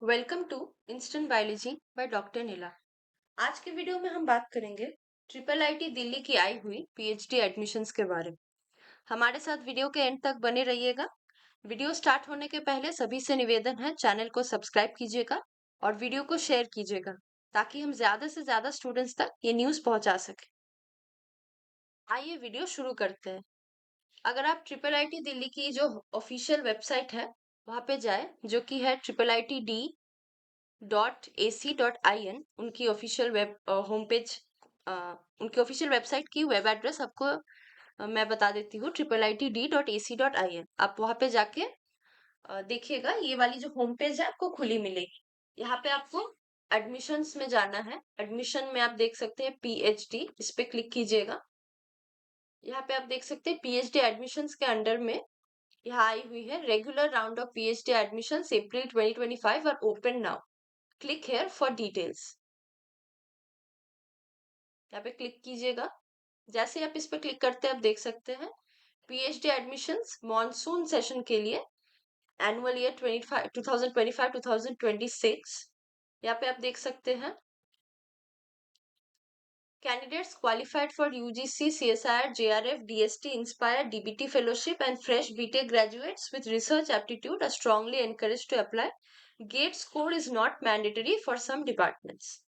Welcome to instant biology by doctor Neela. आज के video में हम बात करेंगे ट्रिपल आईटी दिल्ली की आई हुई पीएचडी एडमिशन्स के बारे में। हमारे साथ वीडियो के एंड तक बने रहिएगा। वीडियो स्टार्ट होने के पहले सभी से निवेदन है, चैनल को सब्सक्राइब कीजिएगा और वीडियो को शेयर कीजिएगा ताकि हम ज्यादा से ज्यादा स्टूडेंट्स तक ये न्यूज पहुंचा सके। आइए वीडियो शुरू करते हैं। अगर आप ट्रिपल आईटी दिल्ली की जो ऑफिशियल वेबसाइट है वहां पे जाए, जो कि है AAIIT.AC.IN, उनकी ऑफिशियल वेब होम पेज, उनकी ऑफिशियल वेबसाइट की वेब एड्रेस आपको मैं बता देती हूँ। AAITD.AC.IN, आप वहां पे जाके देखिएगा, ये वाली जो होम पेज है आपको खुली मिलेगी। यहाँ पे आपको एडमिशन्स में जाना है। एडमिशन में आप देख सकते हैं पीएचडी, इस पे क्लिक कीजिएगा। यहाँ पे आप देख सकते हैं पीएचडी एडमिशन्स के अंडर में यहाँ आई हुई है regular round of PhD admissions April 2025 are open now, click here for details. यहाँ पे क्लिक कीजिएगा। जैसे आप इस पे क्लिक करते हैं आप देख सकते हैं पीएचडी एडमिशंस मॉनसून सेशन के लिए एनुअल ईयर 2025-2026। यहाँ पे आप देख सकते हैं candidates qualified for UGC, CSIR, JRF, DST, INSPIRE, DBT fellowship and fresh BTech graduates with research aptitude are strongly encourage to apply. GATE score is not mandatory for some departments.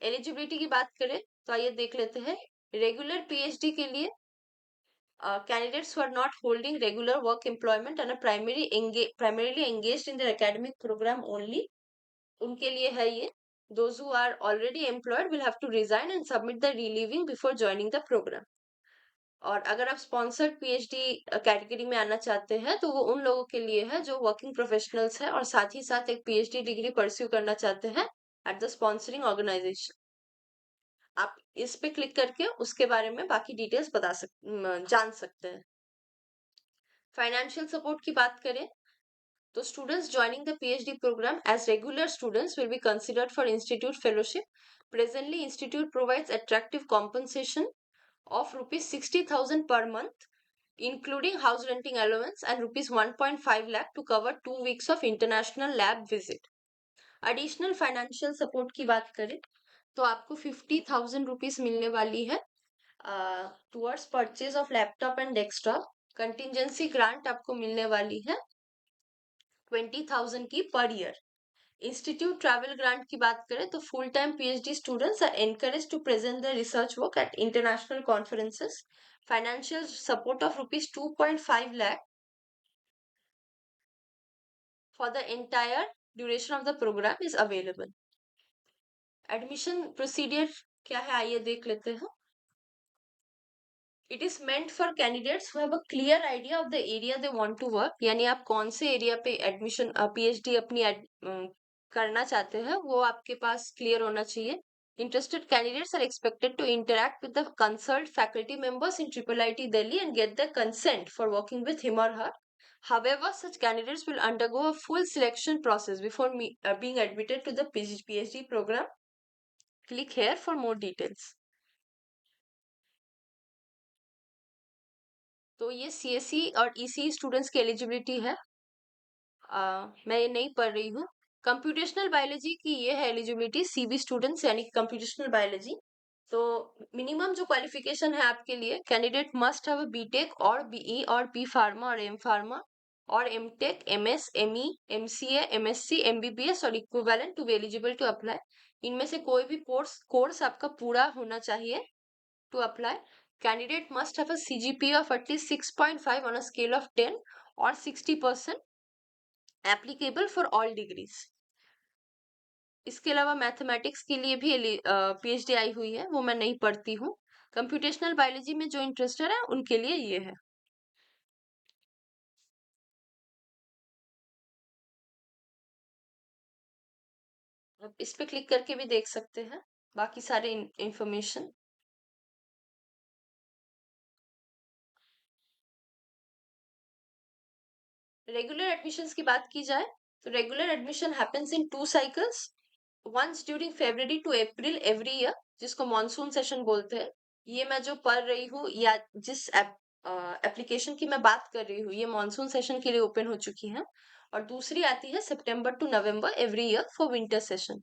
Eligibility की बात करें तो आइए देख लेते हैं। Regular PhD के लिए candidates who are not holding regular work employment and are primarily engaged in their academic program only, उनके लिए है ये। Those who are already employed will have to resign and submit the relieving before joining the program. और अगर आप sponsored PhD category में आना चाहते हैं तो वो उन लोगों के लिए है जो वर्किंग प्रोफेशनल्स है और साथ ही साथ एक पीएचडी डिग्री परस्यू करना चाहते हैं एट द स्पॉन्सरिंग ऑर्गेनाइजेशन। आप इस पे क्लिक करके उसके बारे में बाकी डिटेल्स जान सकते हैं। फाइनेंशियल सपोर्ट की बात करें तो students joining the PhD programme as regular students will be considered for institute fellowship. Presently institute provides attractive compensation of rupees 60,000 per month, including house renting allowance, and rupees 1.5 lakh to cover 2 weeks of international lab visit. Additional financial support की बात करें तो आपको 50,000 rupees मिलने वाली है towards purchase of laptop and desktop. Contingency grant आपको मिलने वाली है 20,000 की per year. Institute travel grant की बात करें तो full time PhD students are encourage to present the research work at international conferences. Financial support of rupees 2.5 lakh for the entire duration of the program is available. Admission procedure क्या है आइए देख लेते हैं। It is meant for candidates who have a clear idea of the area they want to work, यानी आप कौन से एरिया पे एडमिशन पीएचडी अपनी करना चाहते हैं वो आपके पास क्लियर होना चाहिए। Interested candidates are expected to interact with the consult faculty members in IIIT Delhi and get their consent for working with him or her. However, such candidates will undergo a full selection process before being admitted to the PhD program. Click here for more details. तो ये CSC और EC students की eligibility है। मैं ये नहीं पढ़ रही हूँ। कंप्यूटेशनल बायोलॉजी की ये है एलिजिबिलिटी, सीबी स्टूडेंट्स यानी कंप्यूटेशनल बायोलॉजी। तो मिनिमम जो क्वालिफिकेशन है आपके लिए, कैंडिडेट मस्ट हैव बीटेक और बीई और बी फार्मा और एम फार्मा और MTech, MS, ME, MCA, MSc, MBBS और equivalent to be eligible to apply. इनमें से कोई भी कोर्स आपका पूरा होना चाहिए to apply. Candidate must have a CGPA of at least 6.5 on a scale of 10 और 60% एप्लीकेबल फॉर ऑल डिग्रीज। इसके अलावा मैथमेटिक्स के लिए भी पीएचडी आई हुई है, वो मैं नहीं पढ़ती हूँ। कंप्यूटेशनल बायोलॉजी में जो इंटरेस्टेड है उनके लिए ये है। आप इस पे क्लिक करके भी देख सकते हैं बाकी सारे इंफॉर्मेशन। रेगुलर एडमिशन्स की बात की जाए तो regular admission happens in 2 cycles, once during February to April every year, जिसको मॉनसून सेशन बोलते हैं। ये मैं जो पढ़ रही हूँ या जिस एप्लीकेशन की मैं बात कर रही हूँ ये मॉनसून सेशन के लिए ओपन हो चुकी है। और दूसरी आती है September to November every year for winter session.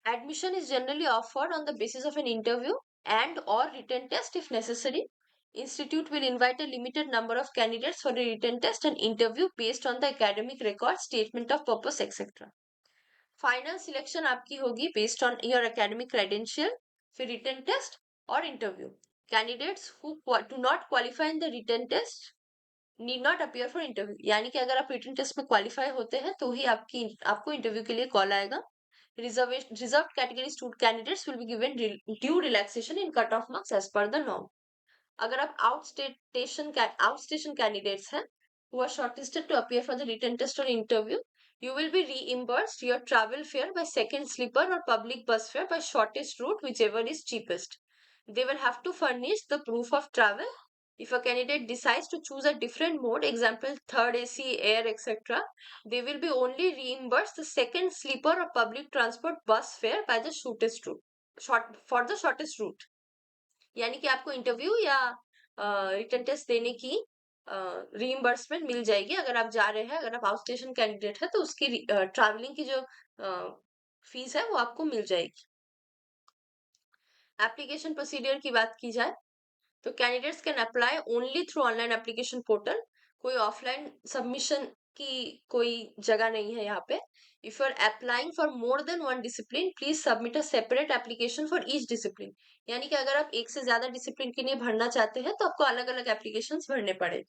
Admission is generally offered on the basis of an interview and or written test if necessary. Institute will invite a limited number of candidates for a written test and interview based on the academic record, statement of purpose, etc. Final selection आपकी होगी based on your academic credential, फिर written test और interview. Candidates who do not qualify in the written test need not appear for interview. यानी कि अगर आप written test में qualify होते हैं तो ही आपको interview के लिए call आएगा. Reserved category student candidates will be given due relaxation in cutoff marks as per the norm. अगर आप outstation candidates हैं who are shortlisted to appear for the written test or interview, you will be reimbursed your travel fare by second sleeper or public bus fare by shortest route, whichever is cheapest. They will have to furnish the proof of travel. If a candidate decides to choose a different mode, example third AC, air, etc., they will be only reimbursed the second sleeper or public transport bus fare by the shortest route. For the shortest route. यानी कि आपको interview या written test देने की reimbursement मिल जाएगी. अगर आप जा रहे हैं, अगर आप आउट स्टेशन कैंडिडेट है तो उसकी ट्रैवलिंग की जो फीस है वो आपको मिल जाएगी. एप्लीकेशन प्रोसीडियर की बात की जाए तो candidates can apply only through online application portal. कोई ऑफलाइन सबमिशन की कोई जगह नहीं है यहाँ पे. If you are applying for more than one discipline, please submit a separate application for each discipline. यानी कि अगर आप एक से ज्यादा डिसिप्लिन के लिए भरना चाहते हैं तो आपको अलग अलग एप्लीकेशन भरने पड़े.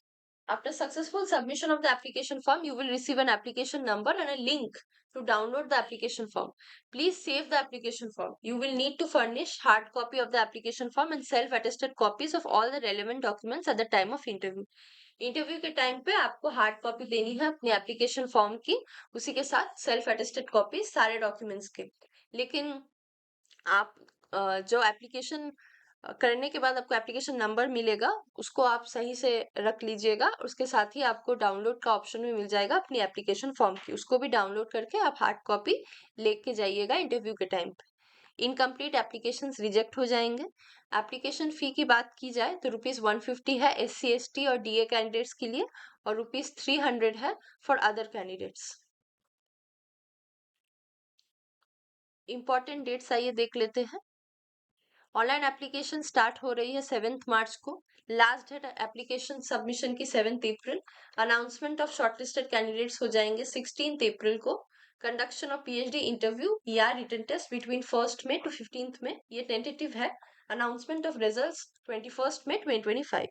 After successful submission of the application form, you will receive an application number and a link to download the application form. Please save the application form. You will need to furnish hard copy of the application form and self-attested copies of all the relevant documents at the time of interview. Interview के time पे आपको hard copy देनी है अपने application form की, उसी के साथ सेल्फ अटेस्टेड कॉपी सारे डॉक्यूमेंट्स के. लेकिन आप जो एप्लीकेशन करने के बाद आपको एप्लीकेशन नंबर मिलेगा, उसको आप सही से रख लीजिएगा. उसके साथ ही आपको डाउनलोड का ऑप्शन भी मिल जाएगा अपनी एप्लीकेशन फॉर्म की. उसको भी डाउनलोड करके आप हार्ड कॉपी लेके जाइएगा इंटरव्यू के टाइम पे. इनकम्प्लीट एप्लीकेशन रिजेक्ट हो जाएंगे. एप्लीकेशन फी की बात की जाए तो ₹150 है SC ST और DA कैंडिडेट्स के लिए और ₹300 है for other candidates. Important dates आइए देख लेते हैं. ऑनलाइन एप्लीकेशन स्टार्ट हो रही है 7 मार्च को. लास्ट डेट एप्लीकेशन सबमिशन की 7 अप्रैल. अनाउंसमेंट ऑफ शॉर्टलिस्टेड कैंडिडेट्स हो जाएंगे 16 अप्रैल को. कंडक्शन ऑफ PhD इंटरव्यू या written test between 1 May to 15 May, ये टेंटेटिव है. Announcement of results 21 May 2025.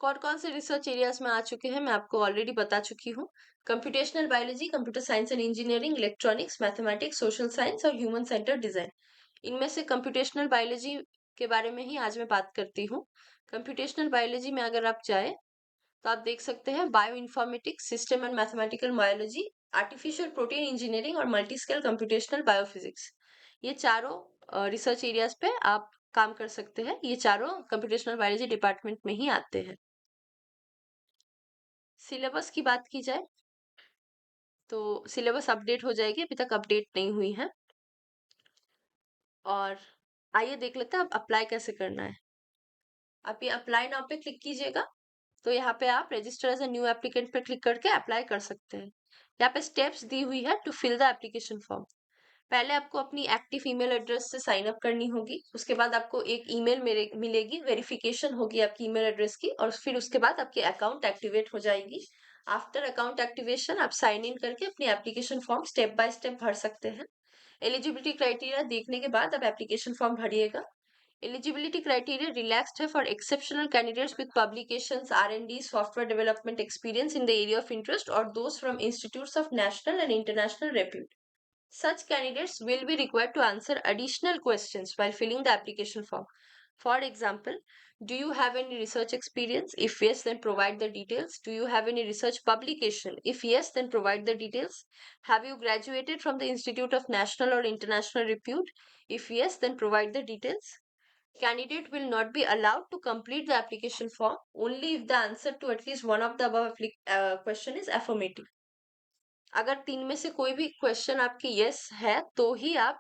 कौन से रिसर्च एरियाज में आ चुके हैं मैं आपको ऑलरेडी बता चुकी हूँ. Computational biology, computer science and engineering, electronics, mathematics, social science और ह्यूमन सेंटर डिजाइन. इनमें से कंप्यूटेशनल बायोलॉजी के बारे में ही आज मैं बात करती हूँ. कंप्यूटेशनल बायोलॉजी में अगर आप जाए तो आप देख सकते हैं bio informatics, system and mathematical biology, artificial protein engineering और मल्टी स्केल कंप्यूटेशनल बायोफिजिक्स. ये चारों रिसर्च एरियाज पे आप काम कर सकते हैं. ये चारों कंप्यूटेशनल बायोलॉजी डिपार्टमेंट में ही आते हैं. सिलेबस की बात की जाए तो सिलेबस अपडेट हो जाएगी, अभी तक अपडेट नहीं हुई है. और आइए देख लेते हैं अब अप्लाई कैसे करना है. आप ये अप्लाई नाउ पे क्लिक कीजिएगा तो यहाँ पे आप register as a new applicant पे क्लिक करके अप्लाई कर सकते हैं. यहाँ पे स्टेप्स दी हुई है to fill the application form. पहले आपको अपनी एक्टिव ईमेल एड्रेस से साइन अप करनी होगी. उसके बाद आपको एक ईमेल मिलेगी, वेरिफिकेशन होगी आपकी ईमेल एड्रेस की और फिर उसके बाद आपकी अकाउंट एक्टिवेट हो जाएगी. आफ्टर अकाउंट एक्टिवेशन आप साइन इन करके अपनी application form step by step भर सकते हैं. एलिजिबिलिटी क्राइटेरिया देखने के बाद आप एप्लीकेशन फॉर्म भरिएगा. एलिजिबिलिटी क्राइटेरिया रिलैक्स्ड है for exceptional candidates with publications, R&D, software development experience in the area of interest और those from institutes of national and international repute. Such candidates will be required to answer additional questions while filling the application form. For example, do you have any research experience? If yes, then provide the details. Do you have any research publication? If yes, then provide the details. Have you graduated from the Institute of National or International Repute? If yes, then provide the details. Candidate will not be allowed to complete the application form only if the answer to at least one of the above question is affirmative. अगर 3 में से कोई भी question आपकी yes है तो ही आप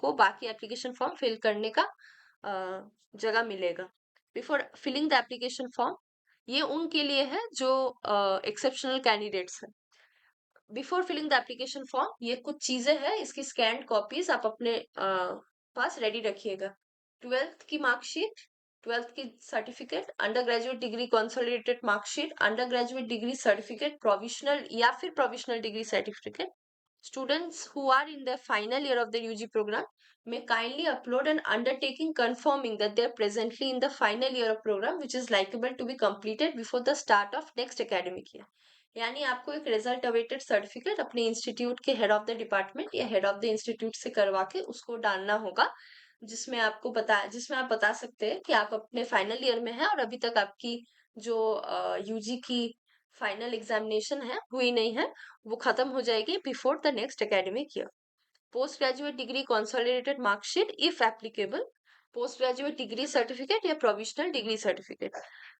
को बाकी एप्लीकेशन फॉर्म फिल करने का जगह मिलेगा. Before filling the application form ये उनके लिए है जो एक्सेप्शनल कैंडिडेट्स हैं। Before filling the application form ये कुछ चीजें हैं, इसकी स्कैन कॉपीज आप अपने पास रेडी रखिएगा। 12th की मार्कशीट, 12th की certificate, under graduate degree consolidated marksheet, under graduate degree certificate, provisional या फिर provisional degree certificate. Students who are in the final year of the UG program may kindly upload an undertaking confirming that they are presently in the final year of program which is likable to be completed before the start of next academic year. यानी आपको एक result awaited certificate अपने institute के head of the department या head of the institute से करवा के उसको डालना होगा, जिसमें आप बता सकते हैं कि आप अपने फाइनल ईयर में हैं और अभी तक आपकी जो यूजी की फाइनल एग्जामिनेशन है हुई नहीं है, वो खत्म हो जाएगी before the next academic year. Post graduate degree consolidated marksheet if applicable, post graduate degree certificate या प्रोविजनल डिग्री सर्टिफिकेट।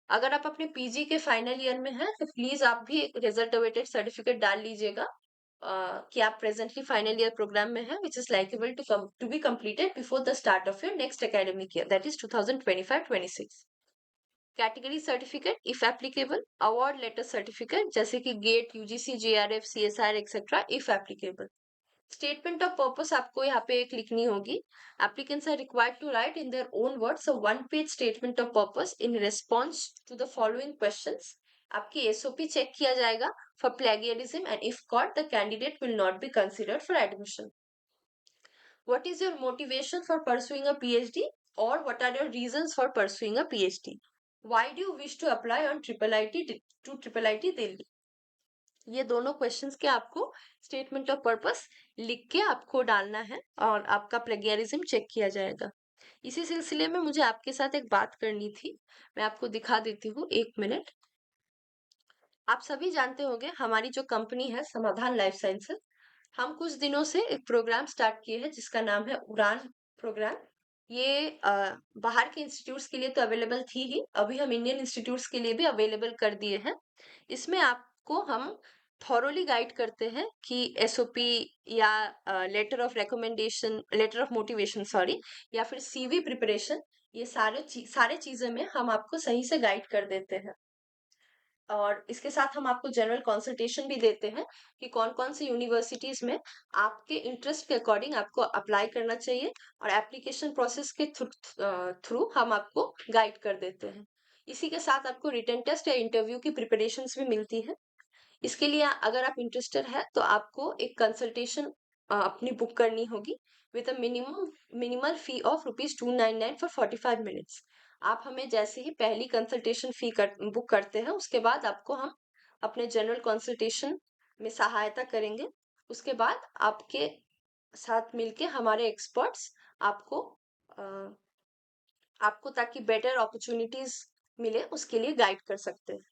अगर आप अपने पीजी के फाइनल ईयर में हैं तो प्लीज आप भी रिजल्ट अवेटेड सर्टिफिकेट डाल लीजिएगा कि आप प्रेजेंटली फाइनल ईयर प्रोग्राम में हैं which is likable to be completed before the start of your next academic year that is 2025-26। Category certificate if applicable, award letter certificate जैसे कि GATE, UGC, JRF, CSR etcetera if applicable. Statement of purpose आपको यहाँ पे एक लिखनी होगी। Applicants are required to write in their own words a one page statement of purpose in response to the following questions. आपकी SOP check किया जाएगा for plagiarism and if caught the candidate will not be considered for admission. What is your motivation for pursuing a PhD or what are your reasons for pursuing a PhD? Why do you wish to apply on Triple IT Delhi? ये दोनों questions के आपको statement of purpose लिख के आपको डालना है और आपका प्लेगियरिज्म चेक किया जाएगा। इसी सिलसिले में मुझे आपके साथ एक बात करनी थी, मैं आपको दिखा देती हूँ, 1 मिनट। आप सभी जानते होंगे हमारी जो कंपनी है समाधान लाइफ साइंसेज, हम कुछ दिनों से एक प्रोग्राम स्टार्ट किए हैं जिसका नाम है उड़ान प्रोग्राम। ये बाहर के इंस्टीट्यूट्स के लिए तो अवेलेबल थी ही, अभी हम इंडियन इंस्टीट्यूट्स के लिए भी अवेलेबल कर दिए हैं। इसमें आपको हम थॉरोली गाइड करते हैं कि एसओपी या लेटर ऑफ मोटिवेशन सॉरी, या फिर सीवी प्रिपरेशन, ये सारे चीजें में हम आपको सही से गाइड कर देते हैं। और इसके साथ हम आपको जनरल कंसल्टेशन भी देते हैं कि कौन कौन सी यूनिवर्सिटीज में आपके इंटरेस्ट के अकॉर्डिंग आपको अप्लाई करना चाहिए, और एप्लीकेशन प्रोसेस के थ्रू हम आपको गाइड कर देते हैं। इसी के साथ आपको रिटन टेस्ट या इंटरव्यू की प्रिपरेशंस भी मिलती है। इसके लिए अगर आप इंटरेस्टेड है तो आपको एक कंसल्टेशन अपनी बुक करनी होगी with a minimal fee of ₹299 for 45 minutes. आप हमें जैसे ही पहली कंसल्टेशन फी बुक करते हैं उसके बाद आपको हम अपने जनरल कंसल्टेशन में सहायता करेंगे। उसके बाद आपके साथ मिलके हमारे एक्सपर्ट्स आपको आपको ताकि बेटर अपॉर्चुनिटीज मिले उसके लिए गाइड कर सकते हैं।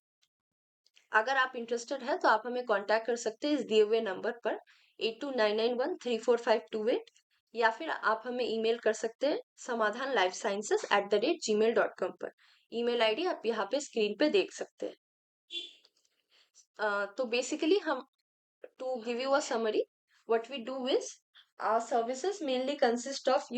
अगर आप इंटरेस्टेड है तो आप हमें कांटेक्ट कर सकते हैं इस दिए हुए नंबर पर 8299134528, या फिर आप हमें ईमेल कर सकते हैं samadhanlifesciences@gmail.com पर। ईमेल आईडी आप यहाँ पे स्क्रीन पे देख सकते हैं। तो बेसिकली हम, to give you a summary, what we do is our services mainly consist of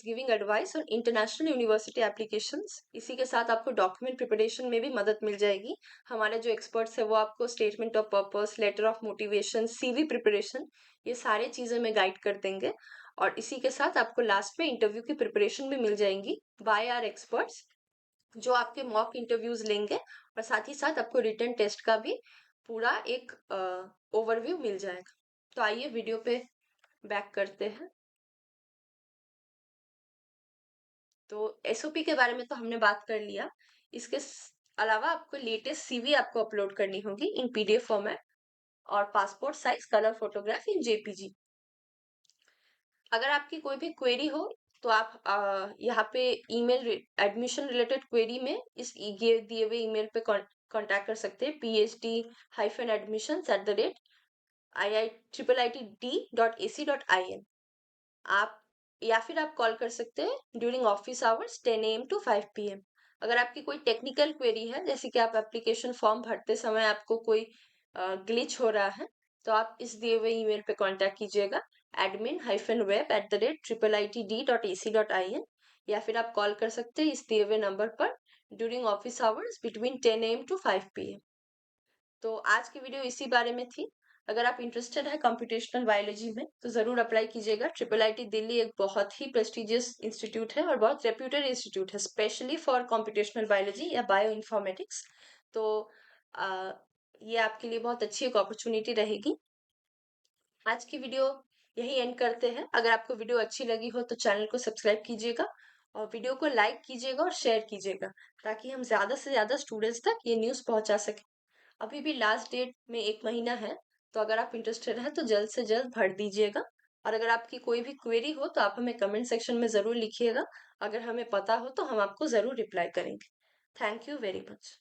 giving advice on international university applications। इसी के साथ आपको डॉक्यूमेंट प्रिपरेशन में भी मदद मिल जाएगी। हमारे जो एक्सपर्ट्स है वो आपको statement of purpose, letter of motivation, CV preparation, ये सारे चीजें में गाइड कर देंगे। और इसी के साथ आपको लास्ट में इंटरव्यू की प्रिपरेशन भी मिल जाएंगी बाय आर एक्सपर्ट्स, जो आपके मॉक इंटरव्यूज लेंगे, और साथ ही साथ आपको रिटन टेस्ट का भी पूरा एक ओवरव्यू मिल जाएगा। तो आइए वीडियो पे बैक करते हैं। तो एसओपी के बारे में तो हमने बात कर लिया, इसके अलावा आपको लेटेस्ट सीवी आपको अपलोड करनी होगी इन पीडीएफ फॉर्मेट, और पासपोर्ट साइज कलर फोटोग्राफ इन जेपीजी। अगर आपकी कोई भी क्वेरी हो तो आप यहाँ पे ईमेल एडमिशन रिलेटेड क्वेरी में इस दिए हुए ईमेल पे कांटेक्ट कर सकते हैं phd-admissions@iit.ac.in। आप या फिर आप कॉल कर सकते हैं during office hours 10 AM to 5 PM। अगर आपकी कोई टेक्निकल क्वेरी है, जैसे कि आप एप्लीकेशन फॉर्म भरते समय आपको कोई ग्लिच हो रहा है, तो आप इस दिए हुए ईमेल पे कांटेक्ट कीजिएगा admin-web@iitd.ac.in, या फिर आप कॉल कर सकते हैं इस दिए हुए नंबर पर during office hours between 10 a.m. to 5 p.m. तो आज की वीडियो इसी बारे में थी। अगर आप इंटरेस्टेड है कंप्यूटेशनल बायोलॉजी में तो जरूर अप्लाई कीजिएगा। ट्रिपल आईटी दिल्ली एक बहुत ही प्रेस्टिजियस इंस्टीट्यूट है और बहुत रेप्यूटेड इंस्टीट्यूट है, स्पेशली फॉर कंप्यूटेशनल बायोलॉजी या बायो इन्फॉर्मेटिक्स। तो आ, ये आपके लिए बहुत अच्छी एक अपॉर्चुनिटी रहेगी। आज की वीडियो यही एंड करते हैं। अगर आपको वीडियो अच्छी लगी हो तो चैनल को सब्सक्राइब कीजिएगा और वीडियो को लाइक कीजिएगा और शेयर कीजिएगा, ताकि हम ज्यादा से ज्यादा स्टूडेंट्स तक ये न्यूज़ पहुंचा सकें। अभी भी लास्ट डेट में 1 महीना है, तो अगर आप इंटरेस्टेड हैं तो जल्द से जल्द भर दीजिएगा। और अगर आपकी कोई भी क्वेरी हो तो आप हमें कमेंट सेक्शन में जरूर लिखिएगा। अगर हमें पता हो तो हम आपको जरूर रिप्लाई करेंगे। Thank you very much.